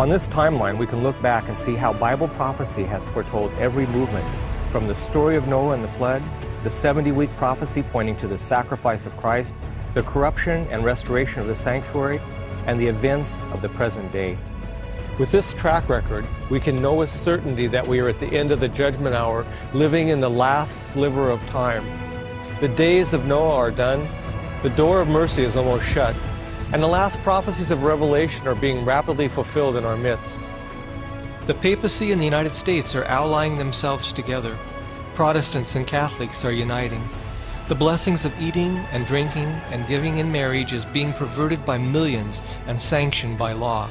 On this timeline, we can look back and see how Bible prophecy has foretold every movement, from the story of Noah and the flood, the 70-week prophecy pointing to the sacrifice of Christ, the corruption and restoration of the sanctuary, and the events of the present day. With this track record, we can know with certainty that we are at the end of the judgment hour, living in the last sliver of time. The days of Noah are done, the door of mercy is almost shut, and the last prophecies of Revelation are being rapidly fulfilled in our midst. The papacy and the United States are allying themselves together. Protestants and Catholics are uniting. The blessings of eating and drinking and giving in marriage is being perverted by millions and sanctioned by law.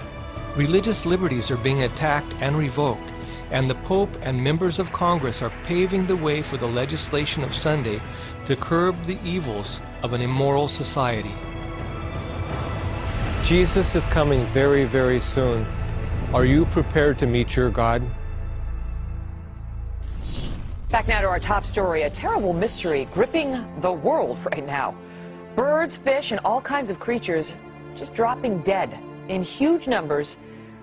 Religious liberties are being attacked and revoked, and the Pope and members of Congress are paving the way for the legislation of Sunday to curb the evils of an immoral society. Jesus is coming very, very soon. Are you prepared to meet your God? Back now to our top story, a terrible mystery gripping the world right now. Birds, fish, and all kinds of creatures just dropping dead in huge numbers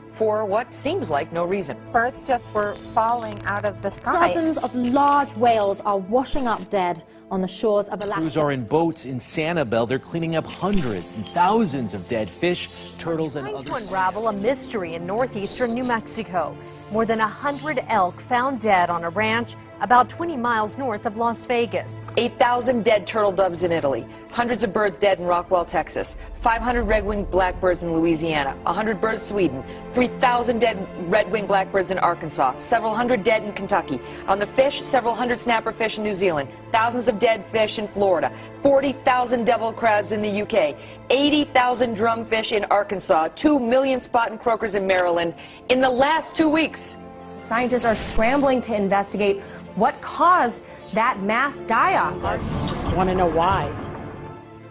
for what seems like no reason. Birds just were falling out of the sky. Dozens of large whales are washing up dead on the shores of Alaska. Crews are in boats in Sanibel. They're cleaning up hundreds and thousands of dead fish, turtles, and others. Trying to unravel a mystery in northeastern New Mexico. More than 100 elk found dead on a ranch about 20 miles north of Las Vegas. 8,000 dead turtle doves in Italy, hundreds of birds dead in Rockwell, Texas, 500 red-winged blackbirds in Louisiana, 100 birds in Sweden, 3,000 dead red-winged blackbirds in Arkansas, several hundred dead in Kentucky. On the fish, several hundred snapper fish in New Zealand, thousands of dead fish in Florida, 40,000 devil crabs in the UK, 80,000 drumfish in Arkansas, 2 million spotted croakers in Maryland in the last 2 weeks. Scientists are scrambling to investigate what caused that mass die-off. I just want to know why.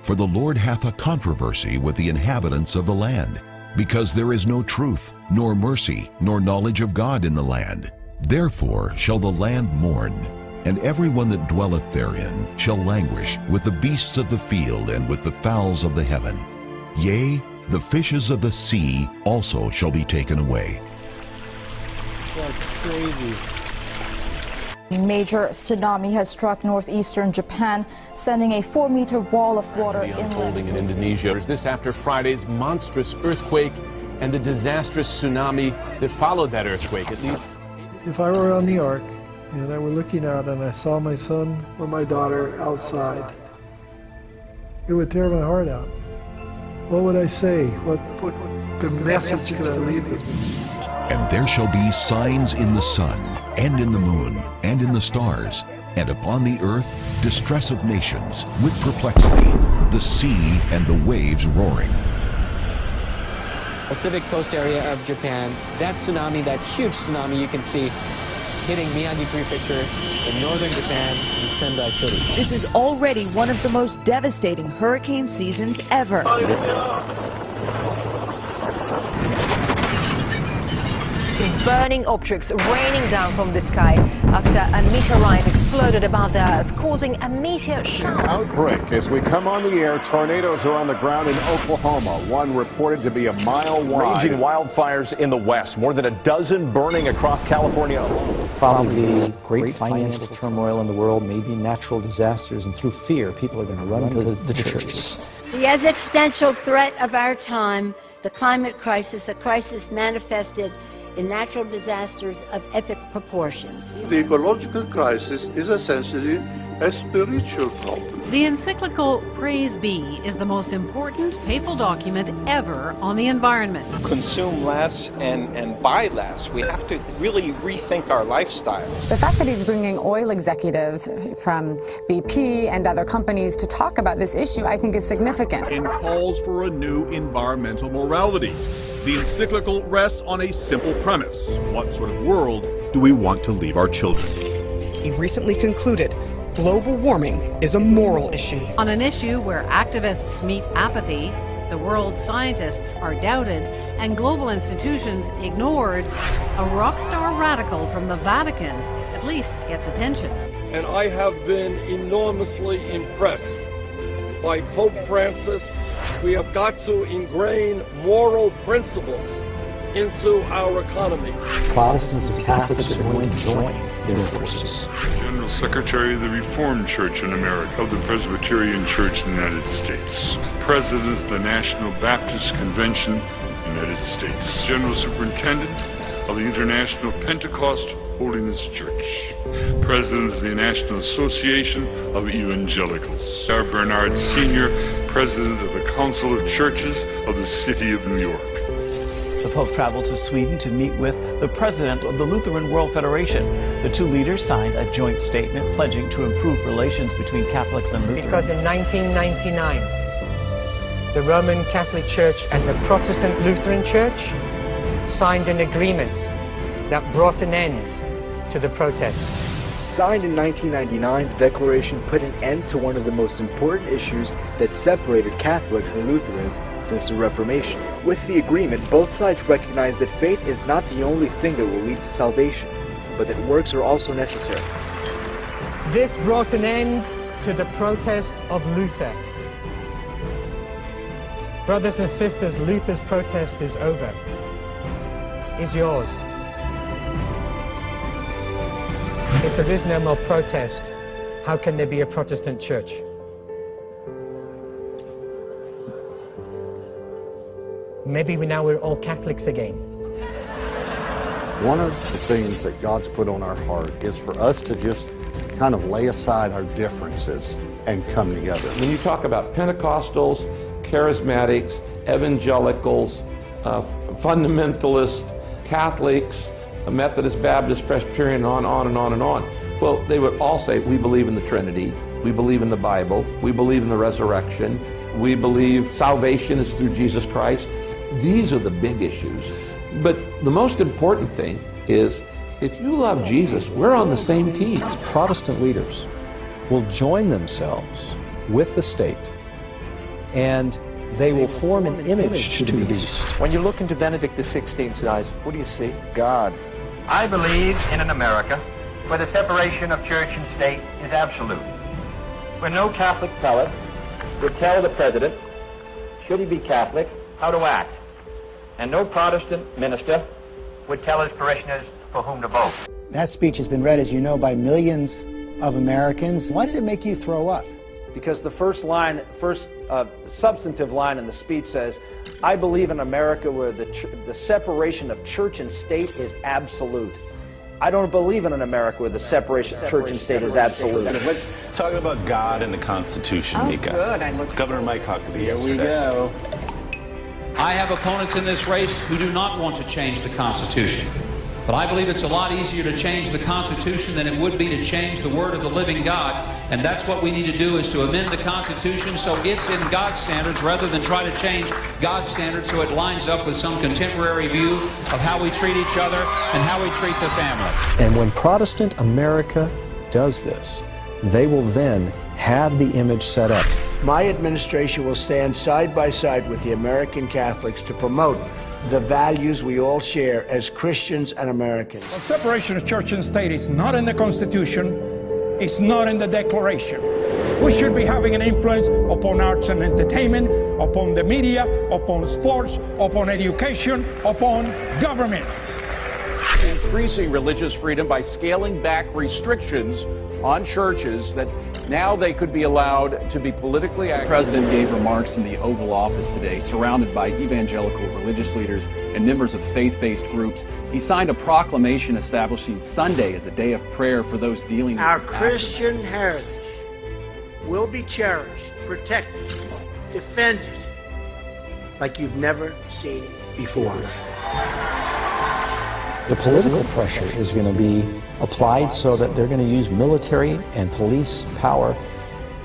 For the Lord hath a controversy with the inhabitants of the land, because there is no truth, nor mercy, nor knowledge of God in the land. Therefore shall the land mourn, and every one that dwelleth therein shall languish with the beasts of the field and with the fowls of the heaven. Yea, the fishes of the sea also shall be taken away. That's crazy. A major tsunami has struck northeastern Japan, sending a 4-meter wall of water inland. In Indonesia. This after Friday's monstrous earthquake and the disastrous tsunami that followed that earthquake. At least, if I were on the ark and I were looking out and I saw my son or my daughter outside, it would tear my heart out. What would I say? What the message could I leave them? And there shall be signs in the sun, and in the moon, and in the stars, and upon the earth distress of nations, with perplexity, the sea and the waves roaring. Pacific coast area of Japan, that tsunami, that huge tsunami you can see hitting Miyagi Prefecture in northern Japan in Sendai City. This is already one of the most devastating hurricane seasons ever. Burning objects raining down from the sky after a meteorite exploded above the Earth, causing a meteor shower. Outbreak as we come on the air. Tornadoes are on the ground in Oklahoma. One reported to be a mile wide. Raging wildfires in the west. More than a dozen burning across California. Probably great financial turmoil in the world, maybe natural disasters, and through fear, people are going to run to the churches. The existential threat of our time, the climate crisis, a crisis manifested in natural disasters of epic proportions. The ecological crisis is essentially a spiritual problem. The encyclical Praise Be is the most important papal document ever on the environment. Consume less and buy less. We have to really rethink our lifestyles. The fact that he's bringing oil executives from BP and other companies to talk about this issue, I think, is significant. And calls for a new environmental morality. The encyclical rests on a simple premise. What sort of world do we want to leave our children? He recently concluded global warming is a moral issue. On an issue where activists meet apathy, the world's scientists are doubted, and global institutions ignored, a rock star radical from the Vatican at least gets attention. And I have been enormously impressed by Pope Francis. We have got to ingrain moral principles into our economy. Protestants and Catholics are going to join their forces. General Secretary of the Reformed Church in America, of the Presbyterian Church in the United States, President of the National Baptist Convention, United States, General Superintendent of the International Pentecost Holiness Church, President of the National Association of Evangelicals, R. Bernard Sr., President of the Council of Churches of the City of New York. The Pope traveled to Sweden to meet with the president of the Lutheran World Federation. The two leaders signed a joint statement pledging to improve relations between Catholics and Lutherans. Because in 1999, the Roman Catholic Church and the Protestant Lutheran Church signed an agreement that brought an end to the protests. Signed in 1999, the declaration put an end to one of the most important issues that separated Catholics and Lutherans since the Reformation. With the agreement, both sides recognize that faith is not the only thing that will lead to salvation, but that works are also necessary. This brought an end to the protest of Luther. Brothers and sisters, Luther's protest is over. Is yours. If there is no more protest, how can there be a Protestant church? Maybe now we're all Catholics again. One of the things that God's put on our heart is for us to just kind of lay aside our differences and come together. When you talk about Pentecostals, charismatics, evangelicals, fundamentalists, Catholics, Methodist, Baptist, Presbyterian, on and on and on. Well, they would all say, we believe in the Trinity, we believe in the Bible, we believe in the resurrection, we believe salvation is through Jesus Christ. These are the big issues. But the most important thing is, if you love Jesus, we're on the same team. Protestant leaders will join themselves with the state, and they will form an image to the beast. When you look into Benedict XVI's eyes, what do you see? God. I believe in an America where the separation of church and state is absolute, where no Catholic prelate would tell the president, should he be Catholic, how to act, and no Protestant minister would tell his parishioners for whom to vote. That speech has been read, as you know, by millions of Americans. Why did it make you throw up? Because the first substantive line in the speech says, I believe in America where the separation of church and state is absolute. I don't believe in an America where the separation of church and state is absolute. Let's talk about God and the Constitution, Mika. Good. I looked Governor Mike Huckabee yesterday. Here we go. I have opponents in this race who do not want to change the Constitution. But I believe it's a lot easier to change the Constitution than it would be to change the Word of the living God. And that's what we need to do, is to amend the Constitution so it's in God's standards rather than try to change God's standards so it lines up with some contemporary view of how we treat each other and how we treat the family. And when Protestant America does this, they will then have the image set up. My administration will stand side by side with the American Catholics to promote the values we all share as Christians and Americans. The separation of church and state is not in the Constitution, it's not in the Declaration. We should be having an influence upon arts and entertainment, upon the media, upon sports, upon education, upon government. Increasing religious freedom by scaling back restrictions on churches that now they could be allowed to be politically active. The president gave remarks in the Oval Office today, surrounded by evangelical religious leaders and members of faith-based groups. He signed a proclamation establishing Sunday as a day of prayer for those dealing with our Christian heritage will be cherished, protected, defended like you've never seen before. The political pressure is going to be applied so that they're going to use military and police power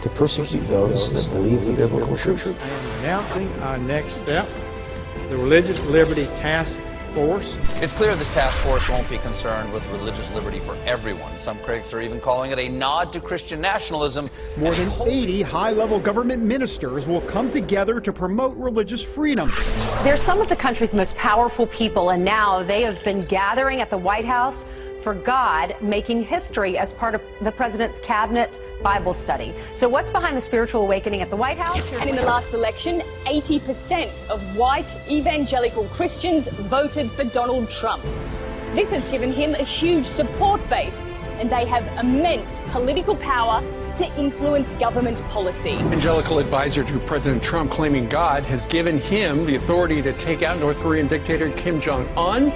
to persecute those that believe the biblical truth. Announcing our next step, the Religious Liberty Task Force. It's clear this task force won't be concerned with religious liberty for everyone. Some critics are even calling it a nod to Christian nationalism. More than 80 high-level government ministers will come together to promote religious freedom. They're some of the country's most powerful people, and now they have been gathering at the White House for God, making history as part of the president's cabinet Bible study. So what's behind the spiritual awakening at the White House? And in the last election, 80% of white evangelical Christians voted for Donald Trump. This has given him a huge support base, and they have immense political power to influence government policy. Evangelical advisor to President Trump claiming God has given him the authority to take out North Korean dictator Kim Jong-un.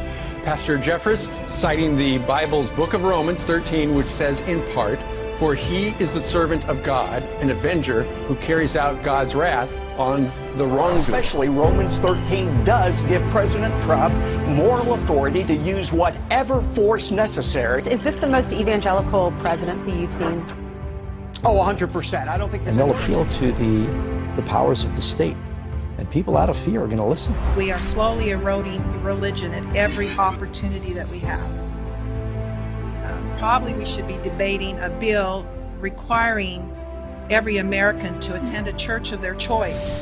Pastor Jeffress citing the Bible's book of Romans 13, which says in part, "For he is the servant of God, an avenger who carries out God's wrath on the wrongdoer." Especially Romans 13 does give President Trump moral authority to use whatever force necessary. Is this the most evangelical presidency you've seen? Oh, 100%. I don't think. And they'll appeal to the powers of the state. And people out of fear are going to listen. We are slowly eroding religion at every opportunity that we have. Probably we should be debating a bill requiring every American to attend a church of their choice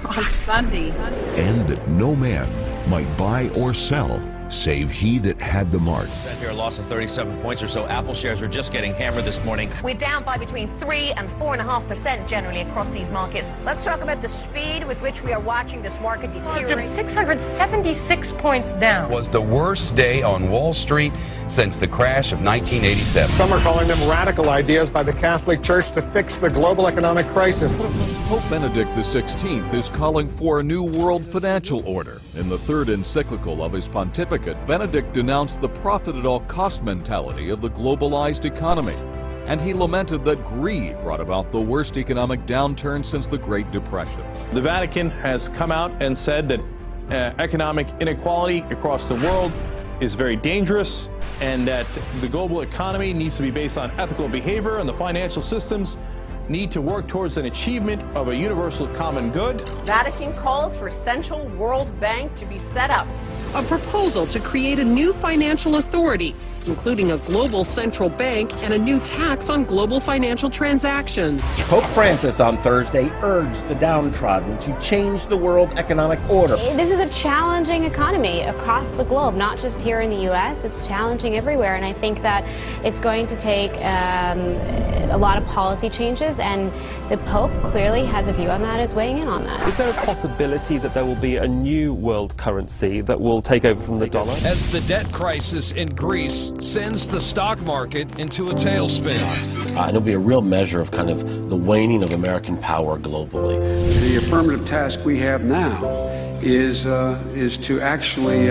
on Sunday. And that no man might buy or sell save he that had the mark. Here, a loss of 37 points or so. Apple shares are just getting hammered this morning. We're down by between 3 and 4.5% generally across these markets. Let's talk about the speed with which we are watching this market deteriorate. 676 points down. Was the worst day on Wall Street since the crash of 1987. Some are calling them radical ideas by the Catholic Church to fix the global economic crisis. Pope Benedict XVI is calling for a new world financial order. In the third encyclical of his pontificate, Benedict denounced the profit-at-all-cost mentality of the globalized economy. And he lamented that greed brought about the worst economic downturn since the Great Depression. The Vatican has come out and said that economic inequality across the world is very dangerous, and that the global economy needs to be based on ethical behavior, and the financial systems need to work towards an achievement of a universal common good. Vatican calls for Central World Bank to be set up. A proposal to create a new financial authority, including a global central bank and a new tax on global financial transactions. Pope Francis on Thursday urged the downtrodden to change the world economic order. This is a challenging economy across the globe, not just here in the U.S. It's challenging everywhere, and I think that it's going to take a lot of policy changes, and the Pope clearly has a view on that, is weighing in on that. Is there a possibility that there will be a new world currency that will take over from the dollar? As the debt crisis in Greece sends the stock market into a tailspin. And it'll be a real measure of kind of the waning of American power globally. The affirmative task we have now is to actually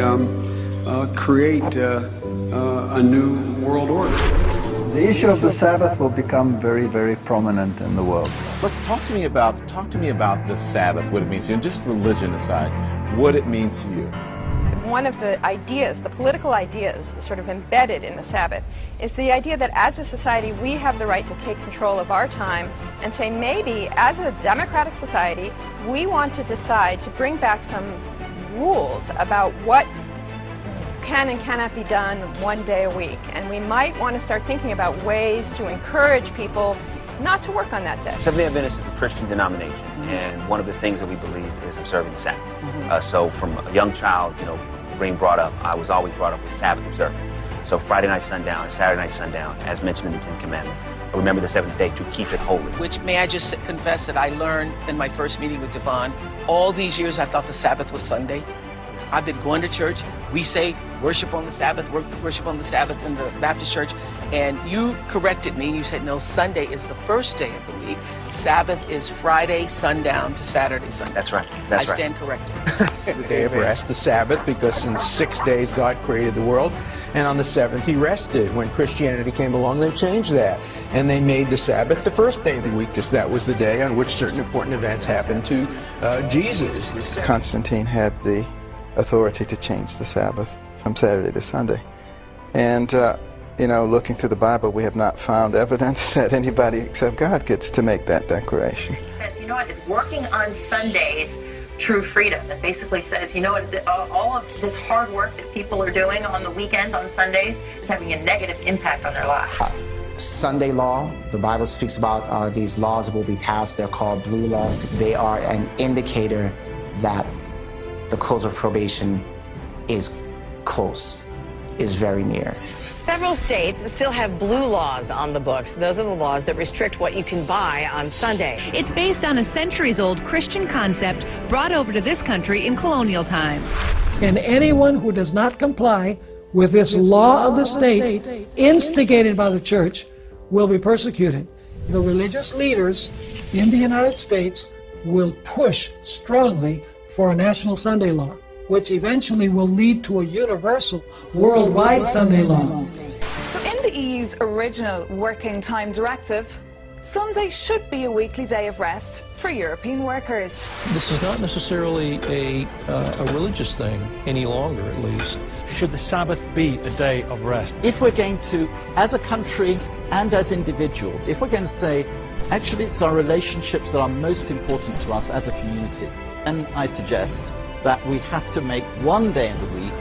create a new world order. The issue of the Sabbath will become very, very prominent in the world. Let's talk to me about the Sabbath, what it means to you, and just religion aside, what it means to you. One of the ideas, the political ideas sort of embedded in the Sabbath, is the idea that as a society we have the right to take control of our time and say maybe as a democratic society we want to decide to bring back some rules about what can and cannot be done one day a week. And we might want to start thinking about ways to encourage people not to work on that day. Seventh-day Adventist is a Christian denomination, and one of the things that we believe is observing the Sabbath. So from a young child, being brought up, I was always brought up with Sabbath observance. So Friday night sundown and Saturday night sundown, as mentioned in the Ten Commandments, remember the seventh day to keep it holy. Which, may I just confess that I learned in my first meeting with Devon, all these years I thought the Sabbath was Sunday. I've been going to church. We say worship on the Sabbath, worship on the Sabbath in the Baptist church. And you corrected me and you said, no, Sunday is the first day of the week. Sabbath is Friday sundown to Saturday sundown. That's right. I stand corrected. The day of rest, the Sabbath, because in 6 days God created the world. And on the seventh he rested. When Christianity came along, they changed that. And they made the Sabbath the first day of the week, because that was the day on which certain important events happened to Jesus. Constantine had the authority to change the Sabbath from Saturday to Sunday. And, looking through the Bible, we have not found evidence that anybody except God gets to make that declaration. Says, it's working on Sundays, true freedom. That basically says, all of this hard work that people are doing on the weekends, on Sundays, is having a negative impact on their lives. Sunday law, the Bible speaks about these laws that will be passed. They're called blue laws. They are an indicator that the close of probation is close, is very near. Several states still have blue laws on the books. Those are the laws that restrict what you can buy on Sunday. It's based on a centuries-old Christian concept brought over to this country in colonial times. And anyone who does not comply with this law of the state, instigated by the church, will be persecuted. The religious leaders in the United States will push strongly for a national Sunday law, which eventually will lead to a universal worldwide Sunday law. So in the EU's original Working Time Directive, Sunday should be a weekly day of rest for European workers. This is not necessarily a religious thing, any longer at least. Should the Sabbath be a day of rest? If we're going to, as a country and as individuals, if we're going to say, actually it's our relationships that are most important to us as a community, and I suggest that we have to make one day in the week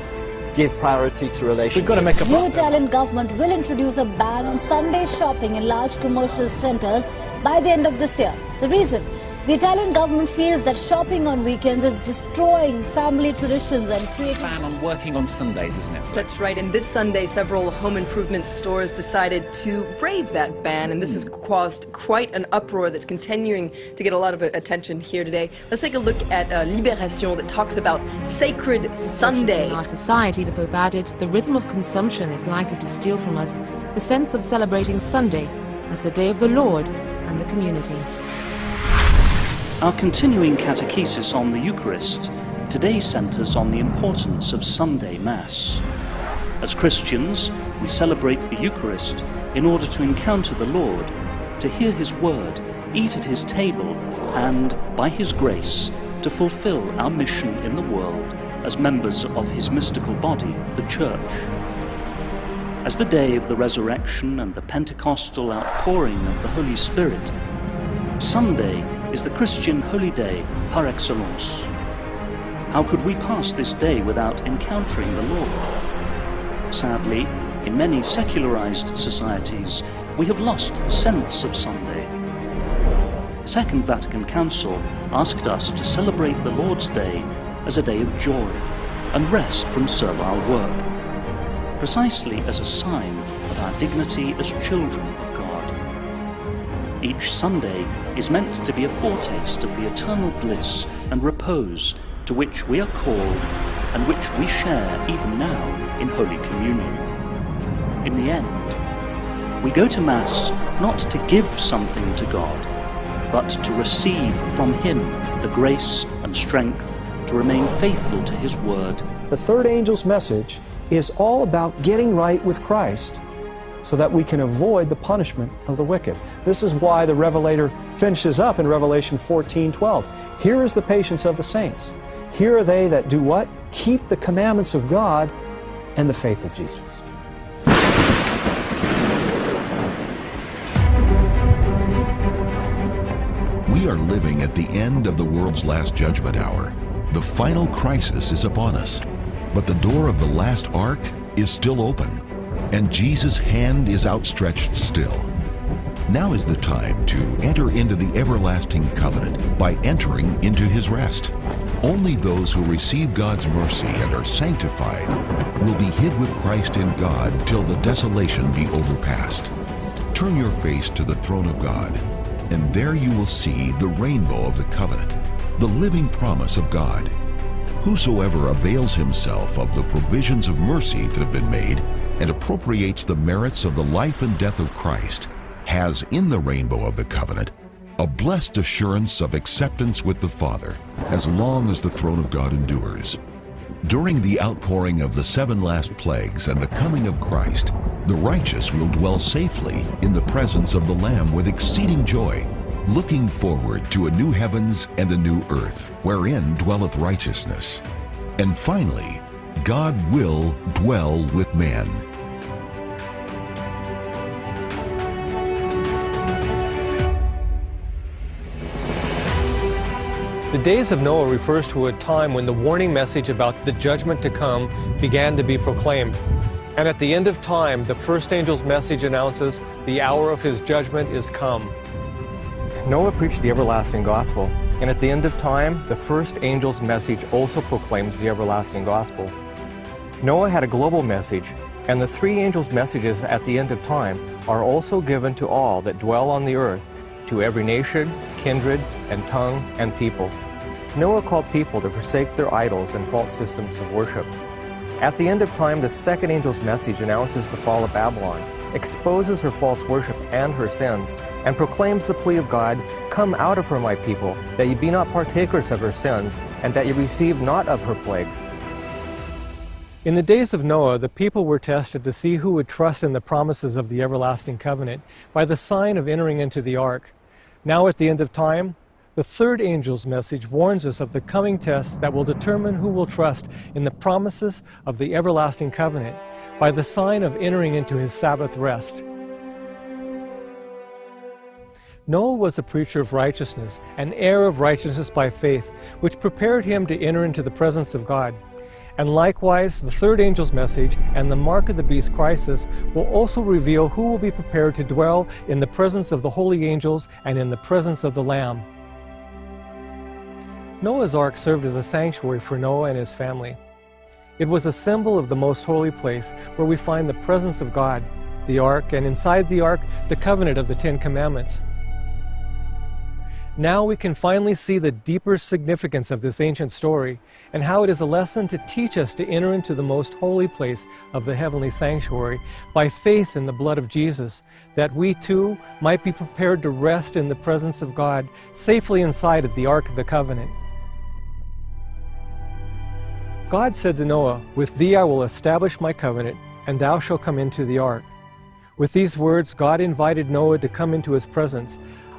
give priority to relationships. We've got to make a new Italian government will introduce a ban on Sunday shopping in large commercial centers by the end of this year. The reason? The Italian government feels that shopping on weekends is destroying family traditions and creating... ban on working on Sundays, isn't it? That's right, and this Sunday several home improvement stores decided to brave that ban, and this has caused quite an uproar that's continuing to get a lot of attention here today. Let's take a look at Libération that talks about Sacred Sunday. In our society, the Pope added, the rhythm of consumption is likely to steal from us the sense of celebrating Sunday as the day of the Lord and the community. Our continuing catechesis on the Eucharist today centres on the importance of Sunday Mass. As Christians, we celebrate the Eucharist in order to encounter the Lord, to hear His word, eat at His table, and, by His grace, to fulfil our mission in the world as members of His mystical body, the Church. As the day of the resurrection and the Pentecostal outpouring of the Holy Spirit, Sunday is the Christian holy day par excellence. How could we pass this day without encountering the Lord? Sadly, in many secularized societies, we have lost the sense of Sunday. The Second Vatican Council asked us to celebrate the Lord's Day as a day of joy and rest from servile work, precisely as a sign of our dignity as children of God. Each Sunday is meant to be a foretaste of the eternal bliss and repose to which we are called and which we share even now in Holy Communion. In the end, we go to Mass not to give something to God, but to receive from Him the grace and strength to remain faithful to His word. The third angel's message is all about getting right with Christ, so that we can avoid the punishment of the wicked. This is why the Revelator finishes up in Revelation 14:12. Here is the patience of the saints. Here are they that do what? Keep the commandments of God and the faith of Jesus. We are living at the end of the world's last judgment hour. The final crisis is upon us, but the door of the last ark is still open, and Jesus' hand is outstretched still. Now is the time to enter into the everlasting covenant by entering into His rest. Only those who receive God's mercy and are sanctified will be hid with Christ in God till the desolation be overpassed. Turn your face to the throne of God, and there you will see the rainbow of the covenant, the living promise of God. Whosoever avails himself of the provisions of mercy that have been made and appropriates the merits of the life and death of Christ has in the rainbow of the covenant a blessed assurance of acceptance with the Father as long as the throne of God endures. During the outpouring of the 7 last plagues and the coming of Christ, the righteous will dwell safely in the presence of the Lamb with exceeding joy, looking forward to a new heavens and a new earth, wherein dwelleth righteousness. And finally, God will dwell with men. The days of Noah refers to a time when the warning message about the judgment to come began to be proclaimed. And at the end of time, the first angel's message announces the hour of his judgment is come. Noah preached the everlasting gospel, and at the end of time, the first angel's message also proclaims the everlasting gospel. Noah had a global message, And the three angels' messages at the end of time are also given to all that dwell on the earth, to every nation, kindred, and tongue, and people. Noah called people to forsake their idols and false systems of worship. At the end of time, the second angel's message announces the fall of Babylon, exposes her false worship and her sins, and proclaims the plea of God, "Come out of her, my people, that ye be not partakers of her sins, and that ye receive not of her plagues." In the days of Noah, the people were tested to see who would trust in the promises of the everlasting covenant by the sign of entering into the ark. Now at the end of time, the third angel's message warns us of the coming test that will determine who will trust in the promises of the everlasting covenant by the sign of entering into his Sabbath rest. Noah was a preacher of righteousness, an heir of righteousness by faith, which prepared him to enter into the presence of God. And likewise, the third angel's message and the mark of the beast crisis will also reveal who will be prepared to dwell in the presence of the holy angels and in the presence of the Lamb. Noah's ark served as a sanctuary for Noah and his family. It was a symbol of the most holy place where we find the presence of God, the ark, and inside the ark, the covenant of the Ten Commandments. Now we can finally see the deeper significance of this ancient story and how it is a lesson to teach us to enter into the most holy place of the heavenly sanctuary by faith in the blood of Jesus, that we too might be prepared to rest in the presence of God safely inside of the Ark of the Covenant. God said to Noah, "With thee I will establish my covenant, and thou shalt come into the ark." With these words, God invited Noah to come into his presence,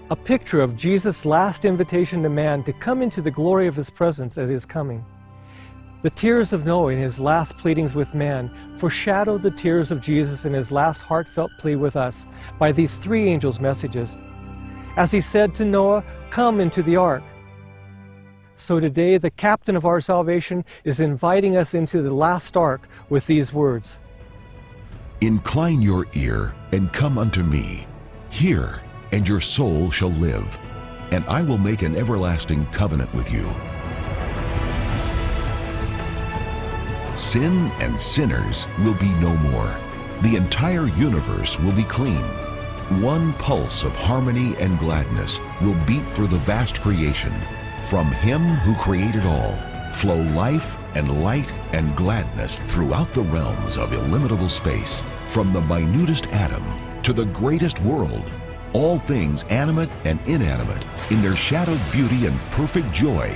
a picture of Jesus' last invitation to man to come into the glory of his presence at his coming. The tears of Noah in his last pleadings with man foreshadowed the tears of Jesus in his last heartfelt plea with us by these three angels' messages. As he said to Noah, "Come into the ark." So today, the captain of our salvation is inviting us into the last ark with these words. Incline your ear and come unto me. Hear, and your soul shall live, and I will make an everlasting covenant with you. Sin and sinners will be no more. The entire universe will be clean. One pulse of harmony and gladness will beat for the vast creation. From Him who created all, flow life and light and gladness throughout the realms of illimitable space. From the minutest atom to the greatest world, all things animate and inanimate, in their shadowed beauty and perfect joy,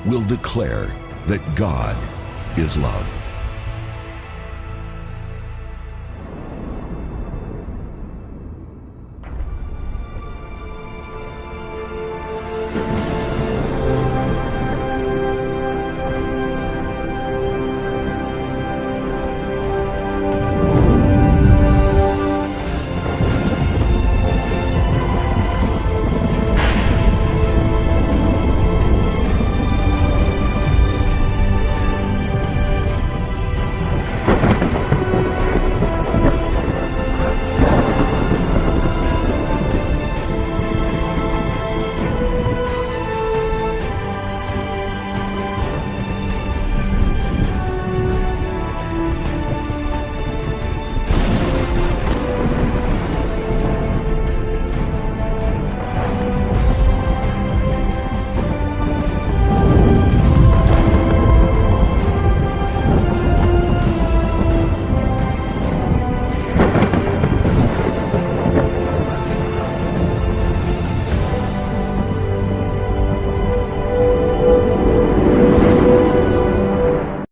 will declare that God is love.